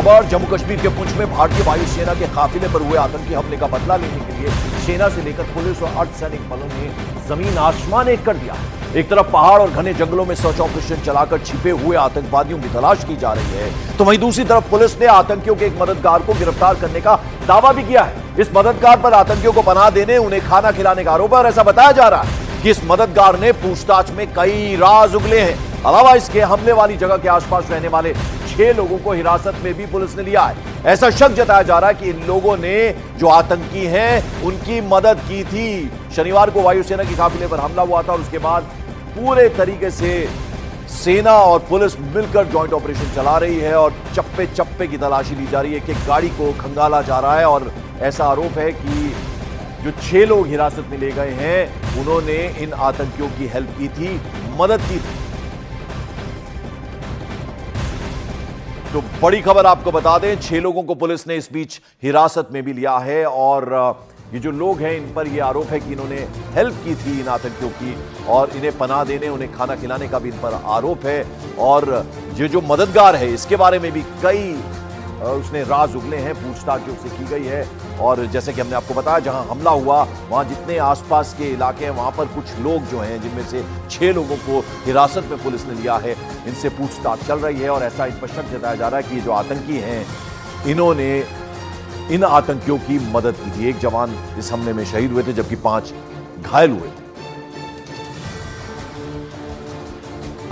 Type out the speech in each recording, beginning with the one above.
खबर जम्मू कश्मीर के पुंछ में भारतीय वायुसेना के काफिले पर हुए आतंकी हमले का बदला लेने के लिए सेना से लेकर पुलिस और अर्धसैनिक बलों ने जमीन आसमान एक कर दिया। एक तरफ पहाड़ और घने जंगलों में सर्च ऑपरेशन चलाकर छिपे हुए आतंकवादियों की तलाश की जा रही है, तो वहीं दूसरी तरफ पुलिस ने आतंकियों के एक मददगार को गिरफ्तार करने का दावा भी किया है। इस मददगार पर आतंकियों को पनाह देने, उन्हें खाना खिलाने का आरोप है और ऐसा बताया जा रहा है कि इस मददगार ने पूछताछ में कई राज उगले हैं। अलावा इसके हमले वाली जगह के आसपास रहने वाले 6 लोगों को हिरासत में भी पुलिस ने लिया है। ऐसा शक जताया जा रहा है कि इन लोगों ने जो आतंकी हैं उनकी मदद की थी। शनिवार को वायुसेना की काफिले पर हमला हुआ था और उसके बाद पूरे तरीके से सेना और पुलिस मिलकर जॉइंट ऑपरेशन चला रही है और चप्पे चप्पे की तलाशी ली जा रही है कि गाड़ी को खंगाला जा रहा है। और ऐसा आरोप है कि जो 6 लोग हिरासत में ले गए हैं उन्होंने इन आतंकियों की हेल्प की थी, मदद की थी। तो बड़ी खबर आपको बता दें, 6 लोगों को पुलिस ने इस बीच हिरासत में भी लिया है और ये जो लोग हैं इन पर यह आरोप है कि इन्होंने हेल्प की थी इन आतंकियों की और इन्हें पनाह देने, उन्हें खाना खिलाने का भी इन पर आरोप है। और ये जो मददगार है इसके बारे में भी कई उसने राज उगले हैं, पूछताछ जो उससे की गई है। और जैसे कि हमने आपको बताया, जहां हमला हुआ वहां जितने आसपास के इलाके हैं वहां पर कुछ लोग जो हैं जिनमें से 6 लोगों को हिरासत में पुलिस ने लिया है, इनसे पूछताछ चल रही है और ऐसा इन पर शक जताया जा रहा है कि ये जो आतंकी हैं इन्होंने इन आतंकियों की मदद की थी। एक जवान इस हमले में शहीद हुए थे जबकि 5 घायल हुए थे।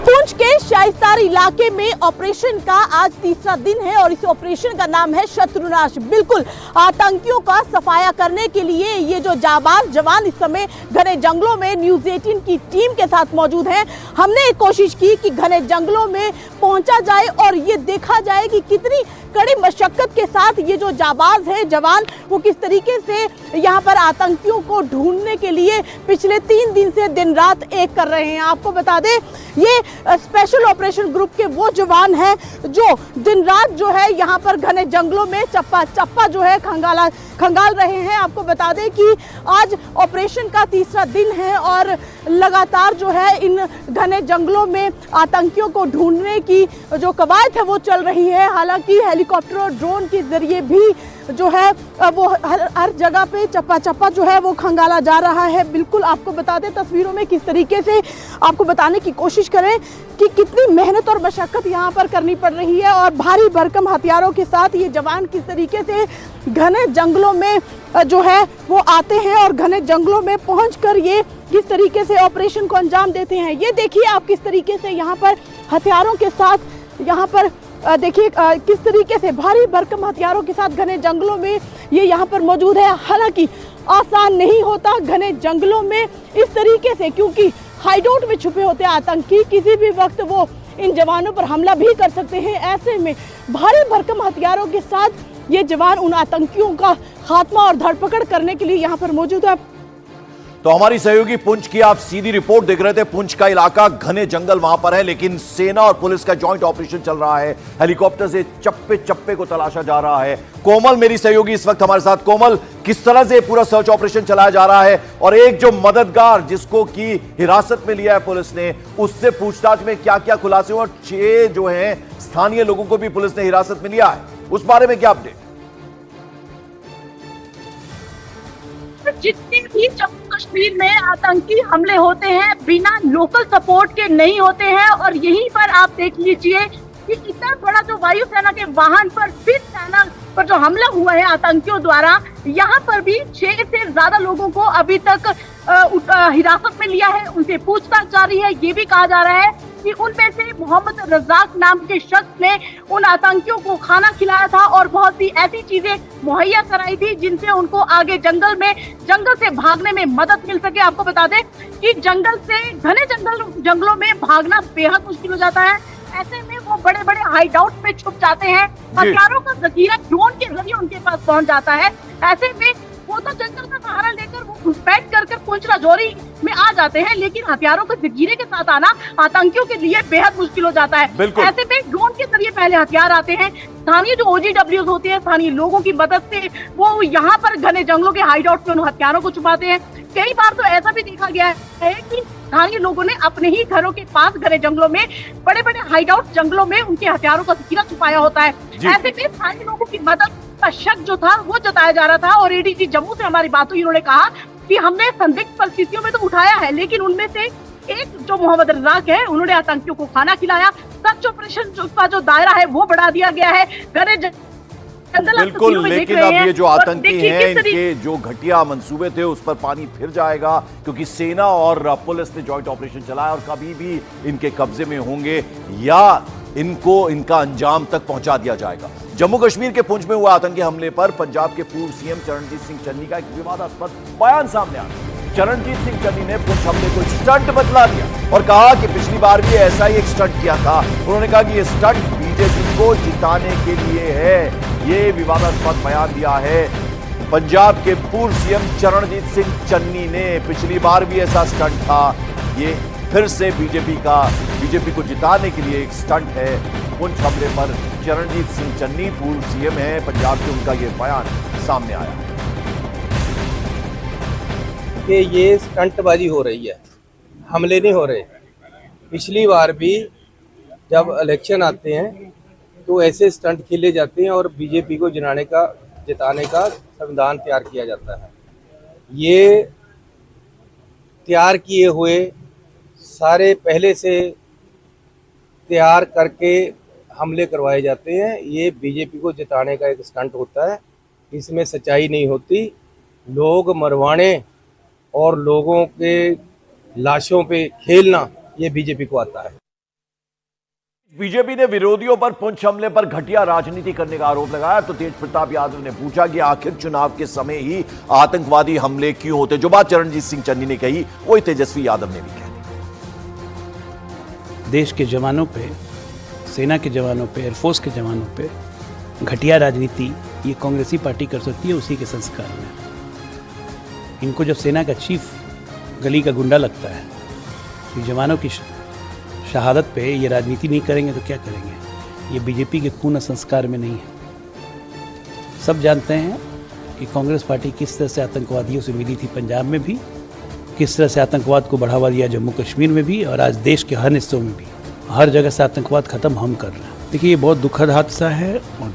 पुंछ के शाइस्तार इलाके में ऑपरेशन का आज तीसरा दिन है और इस ऑपरेशन का नाम है शत्रुनाश। बिल्कुल आतंकियों का सफाया करने के लिए ये जो जाबाज जवान इस समय घने जंगलों में न्यूज़ 18 की टीम के साथ मौजूद हैं। हमने एक कोशिश की कि घने जंगलों में पहुंचा जाए और ये देखा जाए कि कितनी कड़ी मशक्कत के साथ ये जो जाबाज है जवान वो किस तरीके से यहाँ पर आतंकियों को ढूंढने के लिए पिछले 3 दिन से दिन रात एक कर रहे हैं। आपको बता दें ये स्पेशल ऑपरेशन ग्रुप के वो जवान हैं जो दिन रात जो है यहाँ पर घने जंगलों में चप्पा चप्पा जो है खंगाल रहे हैं। आपको बता दें कि आज ऑपरेशन का तीसरा दिन है और लगातार जो है इन घने जंगलों में आतंकियों को ढूंढने की जो कवायद है वो चल रही है। हालांकि हेलीकॉप्टर और ड्रोन के जरिए भी जो है वो हर जगह पे चप्पा चप्पा जो है वो खंगाला जा रहा है। बिल्कुल आपको बता दें तस्वीरों में किस तरीके से आपको बताने की कोशिश करें कि कितनी मेहनत और मशक्कत यहाँ पर करनी पड़ रही है और भारी भरकम हथियारों के साथ ये जवान किस तरीके से घने जंगलों में जो है वो आते हैं और घने जंगलों में पहुंचकर ये किस तरीके से ऑपरेशन को अंजाम देते हैं। ये देखिए आप किस तरीके से यहाँ पर हथियारों के साथ यहाँ पर देखिए किस तरीके से भारी भरकम हथियारों के साथ घने जंगलों में ये यहाँ पर मौजूद है। हालांकि आसान नहीं होता घने जंगलों में इस तरीके से, क्योंकि हाइडआउट में छुपे होते आतंकी किसी भी वक्त वो इन जवानों पर हमला भी कर सकते हैं। ऐसे में भारी भरकम हथियारों के साथ ये जवान उन आतंकियों का खात्मा और धरपकड़ करने के लिए यहाँ पर मौजूद है। तो हमारी सहयोगी पुंछ की आप सीधी रिपोर्ट देख रहे थे। पुंछ का इलाका घने जंगल वहां पर है, लेकिन सेना और पुलिस का जॉइंट ऑपरेशन चल रहा है। हेलीकॉप्टर से चप्पे चप्पे को तलाशा जा रहा है। कोमल मेरी सहयोगी इस वक्त हमारे साथ। कोमल, किस तरह से पूरा सर्च ऑपरेशन चलाया जा रहा है और एक जो मददगार जिसको की हिरासत में लिया है पुलिस ने, उससे पूछताछ में क्या क्या खुलासे हुए और 6 जो है स्थानीय लोगों को भी पुलिस ने हिरासत में लिया है, उस बारे में क्या अपडेट? जितने भी जम्मू कश्मीर में आतंकी हमले होते हैं बिना लोकल सपोर्ट के नहीं होते हैं और यहीं पर आप देख लीजिए कि इतना बड़ा जो वायुसेना के वाहन पर फिर सेना पर जो हमला हुआ है आतंकियों द्वारा, यहाँ पर भी 6 से ज्यादा लोगों को अभी तक हिरासत में लिया है, उनसे पूछताछ जारी है। ये भी कहा जा रहा है कि उनमें से मोहम्मद रजाक नाम के शख्स ने उन आतंकियों को खाना खिलाया था और बहुत सी ऐसी चीजें मुहैया कराई थी जिनसे उनको आगे जंगल से भागने में मदद मिल सके। आपको बता दें कि जंगल से घने जंगलों में भागना बेहद मुश्किल हो जाता है। ऐसे में वो बड़े बड़े हाइडआउट में छुप जाते हैं, हथियारों का जखीरा ड्रोन के जरिए उनके पास पहुंच जाता है। ऐसे में वो तो जंगल का सहारा लेकर वो घुसपैठ कर पुंछ राजौरी में आ जाते हैं, लेकिन हथियारों के जखीरे के साथ आना आतंकियों के लिए बेहद मुश्किल हो जाता है। ऐसे में ड्रोन के जरिए पहले हथियार आते हैं। स्थानीय जो OGWs होते हैं, स्थानीय लोगों की मदद से वो यहाँ पर घने जंगलों के हाइडआउट में उन हथियारों को छुपाते हैं। कई बार तो ऐसा भी देखा गया है कि स्थानीय लोगों ने अपने ही घरों के पास घने जंगलों में, बड़े बड़े हाइडआउट जंगलों में उनके हथियारों का जखीरा छुपाया होता है। ऐसे में स्थानीय लोगों की मदद का शक जो था वो जताया जा रहा था। और एडीजी जम्मू से हमारी बात हुई, उन्होंने कहा कि हमने संदिग्ध परिस्थितियों में तो उठाया है, लेकिन उनमें से एक जो मोहम्मद रज़ाक है, उन्होंने आतंकियों को खाना खिलाया। सर्च ऑपरेशन का जो दायरा है वो बढ़ा दिया गया है। बिल्कुल, लेकिन अब ये जो आतंकी हैं, इनके जो घटिया मंसूबे थे उस पर पानी फिर जाएगा, क्योंकि सेना और पुलिस ने जॉइंट ऑपरेशन चलाया और कभी भी इनके कब्जे में होंगे या इनको इनका अंजाम तक पहुंचा दिया जाएगा। जम्मू कश्मीर के पुंछ में हुआ आतंकी हमले पर पंजाब के पूर्व सीएम चरणजीत सिंह चन्नी का एक विवादास्पद बयान सामने आया। चरणजीत सिंह चन्नी ने पुंछ हमले को स्टंट बतला दिया और कहा कि पिछली बार भी ऐसा ही एक स्टंट किया था। उन्होंने कहा कि यह स्टंट बीजेपी को जिताने के लिए है। ये विवादास्पद बयान दिया है पंजाब के पूर्व सीएम चरणजीत सिंह चन्नी ने। पिछली बार भी ऐसा स्टंट था, ये फिर से बीजेपी को जिताने के लिए एक स्टंट है। पुंछ हमले पर चरणजीत सिंह चन्नी पूर्व सीएम है पंजाब के, उनका ये बयान सामने आया कि ये स्टंटबाजी हो रही है, हमले नहीं हो रहे। पिछली बार भी जब इलेक्शन आते हैं तो ऐसे स्टंट खेले जाते हैं और बीजेपी को जिताने का संविधान तैयार किया जाता है। ये तैयार किए हुए सारे पहले से तैयार करके हमले करवाए जाते हैं। ये बीजेपी को जिताने का एक स्टंट होता है, इसमें सच्चाई नहीं होती। लोग मरवाने और लोगों के लाशों पे खेलना, ये बीजेपी को आता है। बीजेपी ने विरोधियों पर पुंछ हमले पर घटिया राजनीति करने का आरोप लगाया तो तेज प्रताप यादव ने पूछा कि आखिर चुनाव के समय ही आतंकवादी हमले क्यों होते। जो बात चरणजीत सिंह चन्नी ने कही वही तेजस्वी यादव ने भी कही। देश के जवानों पे, सेना के जवानों पे, एयरफोर्स के जवानों पे घटिया राजनीति ये कांग्रेसी पार्टी कर सकती है, उसी के संस्कार में। इनको जब सेना का चीफ गली का गुंडा लगता है तो जवानों की शहादत पे ये राजनीति नहीं करेंगे तो क्या करेंगे। ये बीजेपी के खून संस्कार में नहीं है। सब जानते हैं कि कांग्रेस पार्टी किस तरह से आतंकवादियों से मिली थी, पंजाब में भी किस तरह से आतंकवाद को बढ़ावा दिया, जम्मू कश्मीर में भी और आज देश के हर हिस्सों में भी। हर जगह से आतंकवाद खत्म हम कर रहे हैं। देखिए, ये बहुत दुखद हादसा है और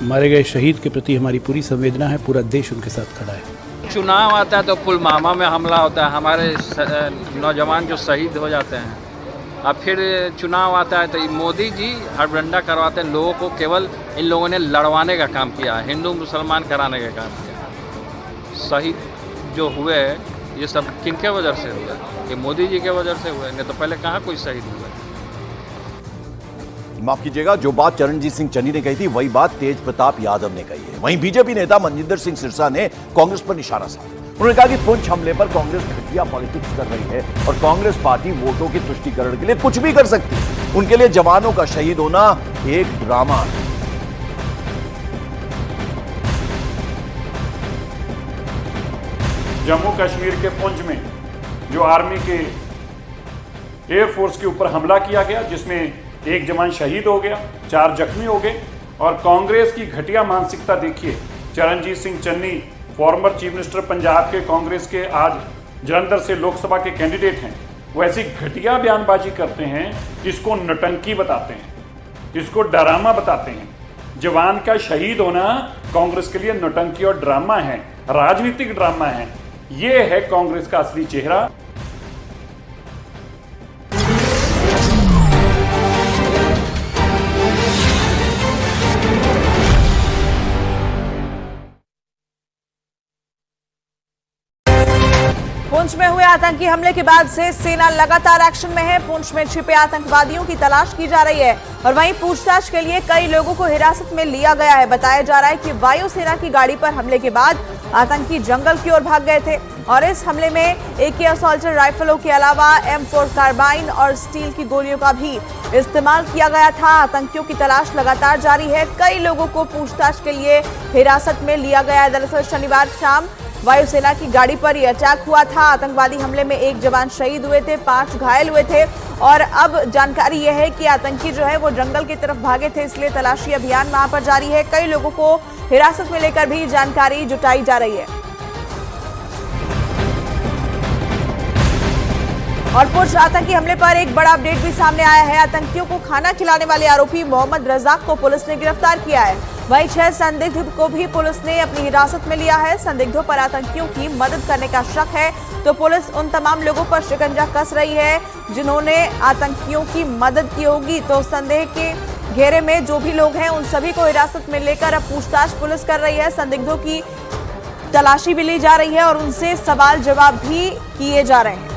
मारे गए शहीद के प्रति हमारी पूरी संवेदना है। पूरा देश उनके साथ खड़ा है। चुनाव आता है तो पुलवामा में हमला होता है, हमारे नौजवान जो शहीद हो जाते हैं। अब फिर चुनाव आता है तो मोदी जी हड़बड़ंडा करवाते हैं लोगों को। केवल इन लोगों ने लड़वाने का काम किया, हिंदू मुसलमान कराने का काम किया। शहीद जो हुए ये सब किनके वजह से हुए? ये मोदी जी के वजह से हुए, नहीं तो पहले कहाँ कोई शहीद हुआ। माफ कीजिएगा, जो बात चरणजीत सिंह चन्नी ने कही थी वही बात तेज प्रताप यादव ने कही है। वहीं बीजेपी नेता मनजिंदर सिंह सिरसा ने कांग्रेस पर निशाना साधा। उन्होंने कहा कि पुंछ हमले पर कांग्रेस घटिया पॉलिटिक्स कर रही है और कांग्रेस पार्टी वोटों के तुष्टीकरण के लिए कुछ भी कर सकती है। उनके लिए जवानों का शहीद होना एक ड्रामा है। जम्मू कश्मीर के पुंछ में जो आर्मी के एयरफोर्स के ऊपर हमला किया गया, जिसमें एक जवान शहीद हो गया, 4 जख्मी हो गए। और कांग्रेस की घटिया मानसिकता देखिए। Charanjit Singh Channi former chief minister Punjab के, कांग्रेस के, आज जलंधर से लोकसभा के कैंडिडेट हैं। वो ऐसी घटिया बयानबाजी करते हैं, इसको नटंकी बताते हैं, इसको ड्रामा बताते हैं। जवान का शहीद होना कांग्रेस के लिए नटंकी और ड्रामा है, राजनीतिक ड्रामा है। ये है कांग्रेस का असली चेहरा। पुंछ में हुए आतंकी हमले के बाद से सेना लगातार एक्शन में है। पुंछ में छिपे आतंकवादियों की तलाश की जा रही है और वहीं पूछताछ के लिए कई लोगों को हिरासत में लिया गया है। बताया जा रहा है कि वायुसेना की गाड़ी पर हमले के बाद आतंकी जंगल की ओर भाग गए थे और इस हमले में AK असॉल्टर राइफलों के अलावा M4 कार्बाइन और स्टील की गोलियों का भी इस्तेमाल किया गया था। आतंकियों की तलाश लगातार जारी है। कई लोगों को पूछताछ के लिए हिरासत में लिया गया है। दरअसल शनिवार शाम वायुसेना की गाड़ी पर यह अटैक हुआ था। आतंकवादी हमले में 1 जवान शहीद हुए थे, 5 घायल हुए थे और अब जानकारी यह है कि आतंकी जो है वो जंगल की तरफ भागे थे, इसलिए तलाशी अभियान वहां पर जारी है। कई लोगों को हिरासत में लेकर भी जानकारी जुटाई जा रही है। और पुंछ आतंकी हमले पर एक बड़ा अपडेट भी सामने आया है। आतंकियों को खाना खिलाने वाले आरोपी मोहम्मद रजाक को पुलिस ने गिरफ्तार किया है। वहीं 6 संदिग्ध को भी पुलिस ने अपनी हिरासत में लिया है। संदिग्धों पर आतंकियों की मदद करने का शक है, तो पुलिस उन तमाम लोगों पर शिकंजा कस रही है जिन्होंने आतंकियों की मदद की होगी। तो संदेह के घेरे में जो भी लोग हैं उन सभी को हिरासत में लेकर अब पूछताछ पुलिस कर रही है। संदिग्धों की तलाशी भी ली जा रही है और उनसे सवाल जवाब भी किए जा रहे हैं।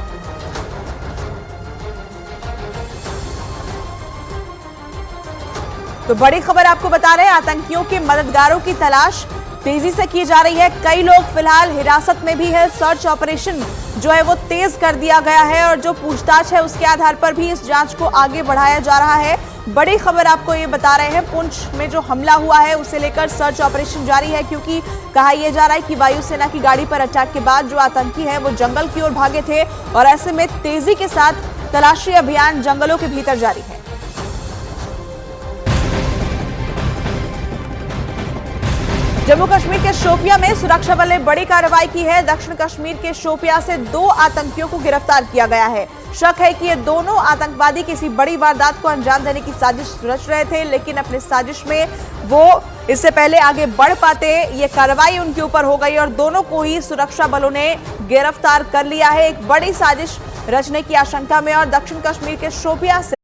तो बड़ी खबर आपको बता रहे हैं, आतंकियों के मददगारों की तलाश तेजी से की जा रही है। कई लोग फिलहाल हिरासत में भी है। सर्च ऑपरेशन जो है वो तेज कर दिया गया है और जो पूछताछ है उसके आधार पर भी इस जांच को आगे बढ़ाया जा रहा है। बड़ी खबर आपको ये बता रहे हैं, पुंछ में जो हमला हुआ है उसे लेकर सर्च ऑपरेशन जारी है, क्योंकि कहा यह जा रहा है कि वायुसेना की गाड़ी पर अटैक के बाद जो आतंकी है वो जंगल की ओर भागे थे और ऐसे में तेजी के साथ तलाशी अभियान जंगलों के भीतर जारी है। जम्मू कश्मीर के शोपियां में सुरक्षा बल ने बड़ी कार्रवाई की है। दक्षिण कश्मीर के शोपियां से 2 आतंकियों को गिरफ्तार किया गया है। शक है कि ये दोनों आतंकवादी किसी बड़ी वारदात को अंजाम देने की साजिश रच रहे थे, लेकिन अपनी साजिश में वो इससे पहले आगे बढ़ पाते। ये कार्रवाई उनके ऊपर हो गई और दोनों को ही सुरक्षा बलों ने गिरफ्तार कर लिया है। एक बड़ी साजिश रचने की आशंका में और दक्षिण कश्मीर के शोपियां से